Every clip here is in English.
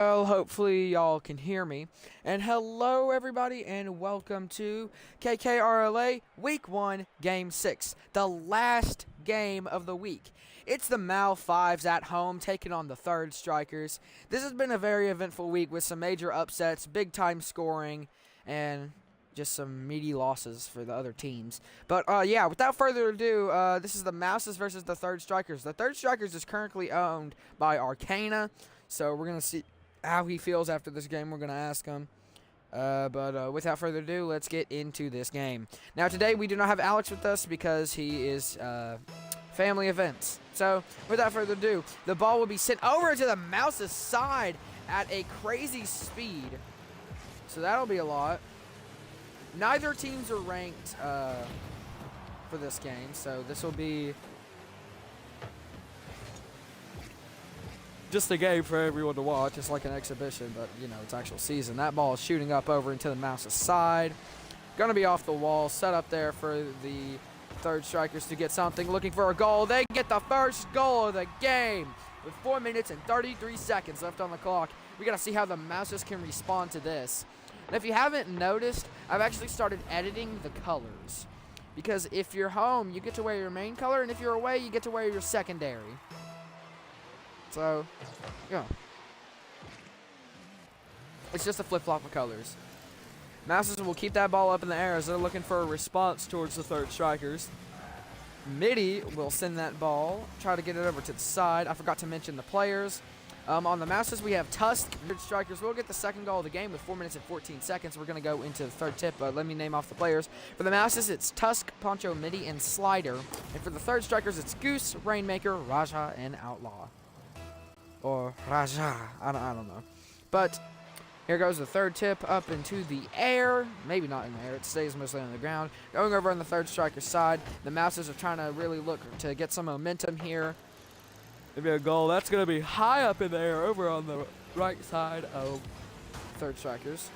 Well, hopefully y'all can hear me. And hello everybody and welcome to KKRLA Week 1 Game 6, the last game of the week. It's the Mau5's at home taking on the Third Strikers. This has been a very eventful week with some major upsets, big time scoring, and just some meaty losses for the other teams. But yeah, without further ado, this is the Mau5's versus the Third Strikers. The Third Strikers is currently owned by Arcana, so we're going to see how he feels after this game. We're going to ask him. But without further ado, let's get into this game. Now, today we do not have Alex with us because he is family events. So, without further ado, the ball will be sent over to the Mau5's side at a crazy speed. So that'll be a lot. Neither teams are ranked for this game, so this will be just a game for everyone to watch. It's like an exhibition, but, you know, it's actual season. That ball is shooting up over into the Mau5's side. Going to be off the wall, set up there for the Third Strikers to get something, looking for a goal. They get the first goal of the game with 4 minutes and 33 seconds left on the clock. We got to see how the Mau5's can respond to this. And if you haven't noticed, I've actually started editing the colors. Because if you're home, you get to wear your main color, and if you're away, you get to wear your secondary. So, yeah. It's just a flip-flop of colors. Mau5's will keep that ball up in the air as they're looking for a response towards the Third Strikers. Midi will send that ball, try to get it over to the side. I forgot to mention the players. On the Mau5's, we have Tusk. Third Strikers will get the second goal of the game with 4 minutes and 14 seconds. We're going to go into the third tip, but let me name off the players. For the Mau5's, it's Tusk, Poncho, Midi, and Slider. And for the Third Strikers, it's Goose, Rainmaker, Raja, and Outlaw. Or Raja, I don't know. But here goes the third tip up into the air. Maybe not in the air, it stays mostly on the ground. Going over on the Third Striker's side, the Mau5's are trying to really look to get some momentum here. Maybe a goal. That's going to be high up in the air over on the right side of Third Strikers.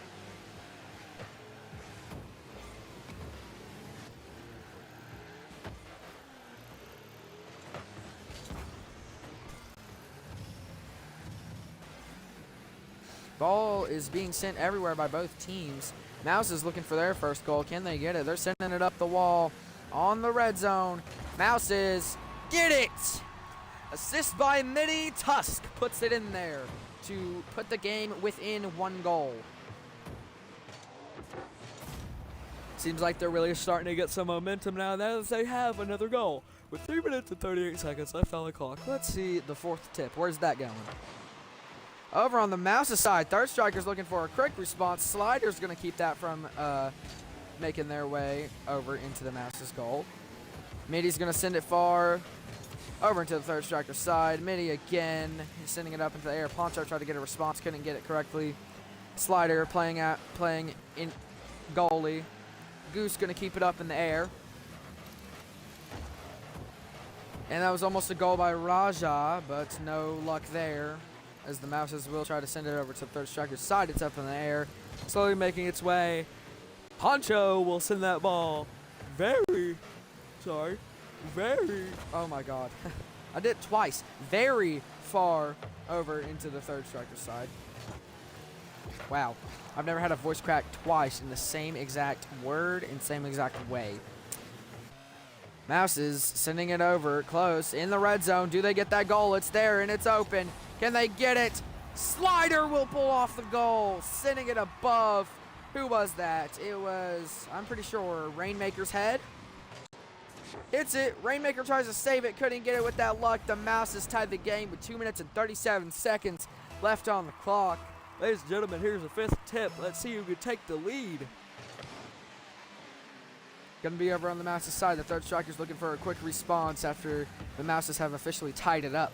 Ball is being sent everywhere by both teams. Mau5's is looking for their first goal. Can they get it? They're sending it up the wall on the red zone. Mau5's get it! Assist by Midi. Tusk puts it in there to put the game within 1 goal. Seems like they're really starting to get some momentum now that they have another goal. With 3 minutes and 38 seconds left on the clock. Let's see the fourth tip. Where's that going? Over on the Mau5's side, Third Strikers looking for a quick response. Slider's going to keep that from making their way over into the Mau5's goal. Midi's going to send it far over into the Third Striker's side. Midi again. He's sending it up into the air. Poncho tried to get a response, couldn't get it correctly. Slider playing in goalie. Goose going to keep it up in the air. And that was almost a goal by Raja, but no luck there, as the Mau5's will try to send it over to the Third Striker's side. It's up in the air, slowly making its way. Poncho will send that ball oh my god. I did it twice. Very far over into the Third Striker's side. Wow. I've never had a voice crack twice in the same exact word and same exact way. Mau5's sending it over close in the red zone. Do they get that goal? It's there and it's open. Can they get it? Slider will pull off the goal, sending it above. Who was that? It was, I'm pretty sure, Rainmaker's head. Hits it. Rainmaker tries to save it. Couldn't get it with that luck. The Mau5's tied the game with 2 minutes and 37 seconds left on the clock. Ladies and gentlemen, here's the fifth tip. Let's see who can take the lead. Going to be over on the Mau5's side. The Third Striker's looking for a quick response after the Mau5's have officially tied it up.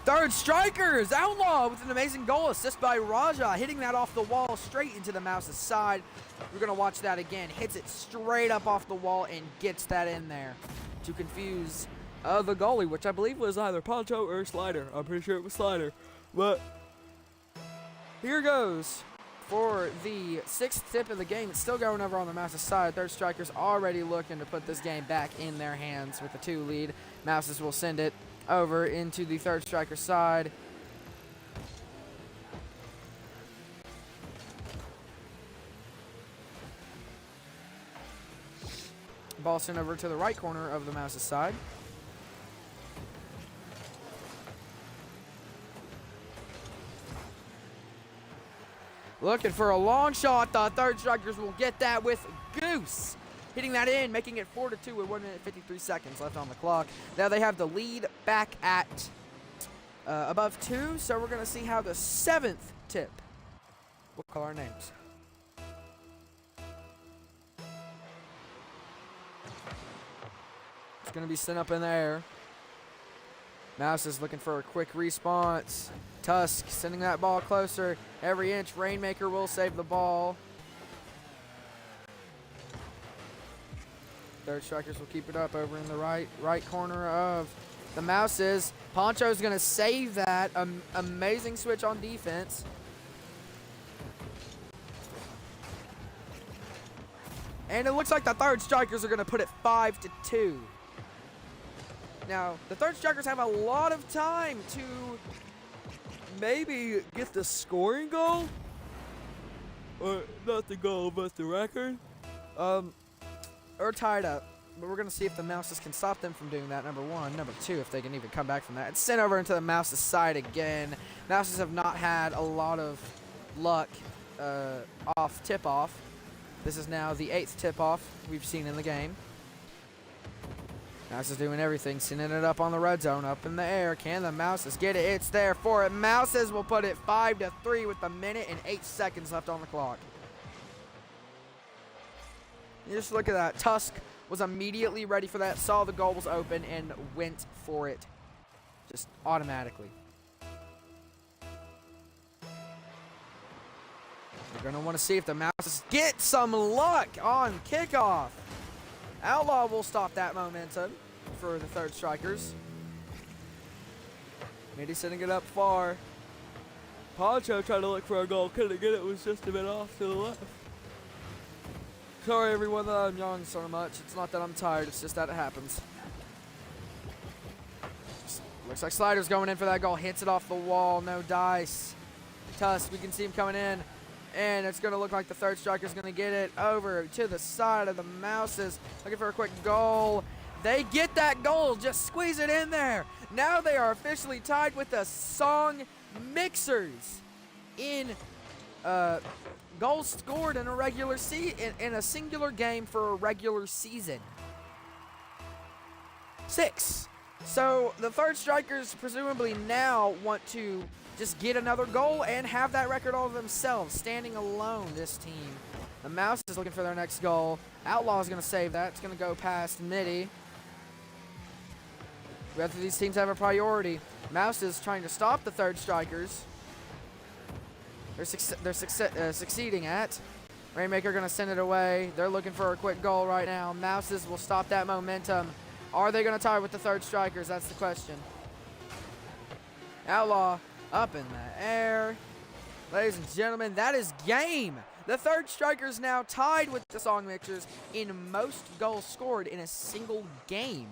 Third Strikers, Outlaw with an amazing goal, assist by Raja, hitting that off the wall straight into the Mau5's side. We're going to watch that again. Hits it straight up off the wall and gets that in there to confuse the goalie, which I believe was either Poncho or Slider. I'm pretty sure it was Slider. But here goes for the 6th tip of the game. It's still going over on the Mouse's side. Third Striker's already looking to put this game back in their hands with a 2 lead. Mouse's will send it over into the Third Striker's side. Ball sent over to the right corner of the Mouse's side. Looking for a long shot. The Third Strikers will get that with Goose. Hitting that in, making it 4-2 with 1 minute 53 seconds left on the clock. Now they have the lead back at above 2, so we're going to see how the 7th tip will call our names. It's going to be sent up in the air. Mouse is looking for a quick response. Tusk sending that ball closer. Every inch, Rainmaker will save the ball. Third Strikers will keep it up over in the right corner of the Mouses. Poncho's going to save that. Amazing switch on defense. And it looks like the Third Strikers are going to put it 5-2. Now, the Third Strikers have a lot of time to maybe get the scoring goal. Or not the goal, but the record. Or tied up. But we're going to see if the Mouses can stop them from doing that, number 1. Number 2, if they can even come back from that. It's sent over into the Mouses' side again. Mouses have not had a lot of luck off tip-off. This is now the 8th tip-off we've seen in the game. Mouse is doing everything, sending it up on the red zone, up in the air. Can the Mouses get it? It's there for it. Mouses will put it 5-3 with 1 minute and 8 seconds left on the clock. You just look at that. Tusk was immediately ready for that, saw the goal was open, and went for it just automatically. You're going to want to see if the Mouses get some luck on kickoff. Outlaw will stop that momentum for the Third Strikers. Mitty sending it up far. Poncho trying to look for a goal. Couldn't get it. Was just a bit off to the left. Sorry, everyone, that I'm yawning so much. It's not that I'm tired. It's just that it happens. Looks like Slider's going in for that goal. Hits it off the wall. No dice. Tusk, we can see him coming in. And it's going to look like the Third Striker's going to get it over to the side of the Mouses. Looking for a quick goal. They get that goal. Just squeeze it in there. Now they are officially tied with the Song Mixers in goals scored in a regular in a singular game for a regular season. 6. So the Third Strikers presumably now want to just get another goal and have that record all themselves, standing alone, this team. The Mouse is looking for their next goal. Outlaw is going to save that. It's going to go past Mitty. Both of these teams have a priority. Mouse is trying to stop the Third Strikers. They're succeeding at. Rainmaker going to send it away. They're looking for a quick goal right now. Mouses will stop that momentum. Are they going to tie with the Third Strikers? That's the question. Outlaw up in the air. Ladies and gentlemen, that is game. The Third Strikers now tied with the Song Mixers in most goals scored in a single game.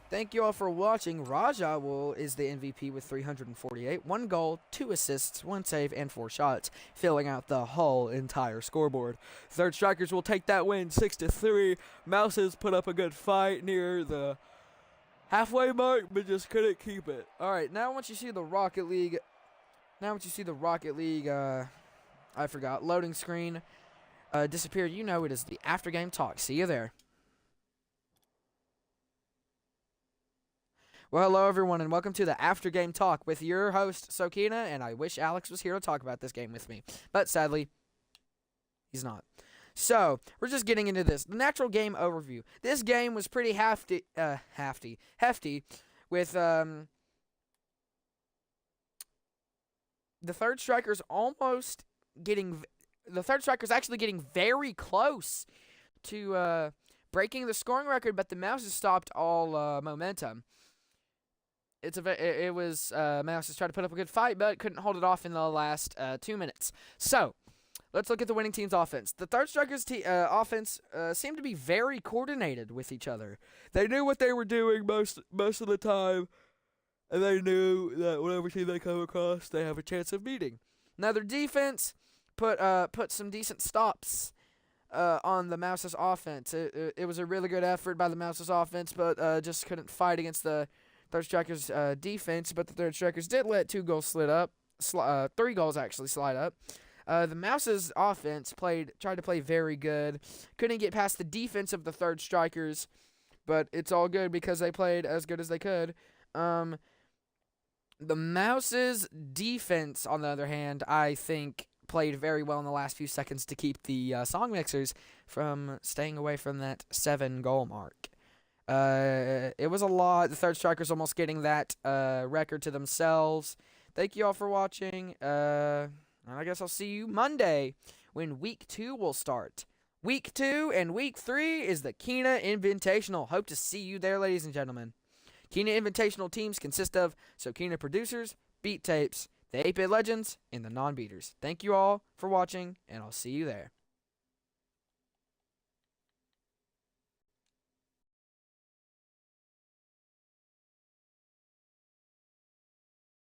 Thank you all for watching. Raja is the MVP with 348. 1 goal, 2 assists, 1 save, and 4 shots, filling out the whole entire scoreboard. Third Strikers will take that win 6-3. Mouses put up a good fight near the halfway mark, but just couldn't keep it. All right, now once you see the Rocket League, I forgot, loading screen disappear, you know it is the after game talk. See you there. Well, hello everyone, and welcome to the after game talk with your host Sokina, and I wish Alex was here to talk about this game with me, but sadly, he's not. So, we're just getting into this. The natural game overview. This game was pretty hefty with the Third Strikers actually getting very close to breaking the scoring record, but the Mouses stopped all momentum. Mouses tried to put up a good fight, but couldn't hold it off in the last 2 minutes. So, let's look at the winning team's offense. The Third Strikers' offense seemed to be very coordinated with each other. They knew what they were doing most of the time, and they knew that whatever team they come across, they have a chance of beating. Now their defense put some decent stops on the Mau5's offense. It was a really good effort by the Mau5's offense, but just couldn't fight against the Third Strikers' defense. But the Third Strikers did let 2 goals slide up. 3 goals actually slide up. The Mau5's offense tried to play very good. Couldn't get past the defense of the Third Strikers, but it's all good because they played as good as they could. The Mau5's defense, on the other hand, I think played very well in the last few seconds to keep the song mixers from staying away from that 7-goal mark. It was a lot. The Third Strikers almost getting that record to themselves. Thank you all for watching. I guess I'll see you Monday when Week 2 will start. Week 2 and Week 3 is the Kina Invitational. Hope to see you there, ladies and gentlemen. Kina Invitational teams consist of Kina producers, beat tapes, the 8-Bit Legends, and the non-beaters. Thank you all for watching, and I'll see you there.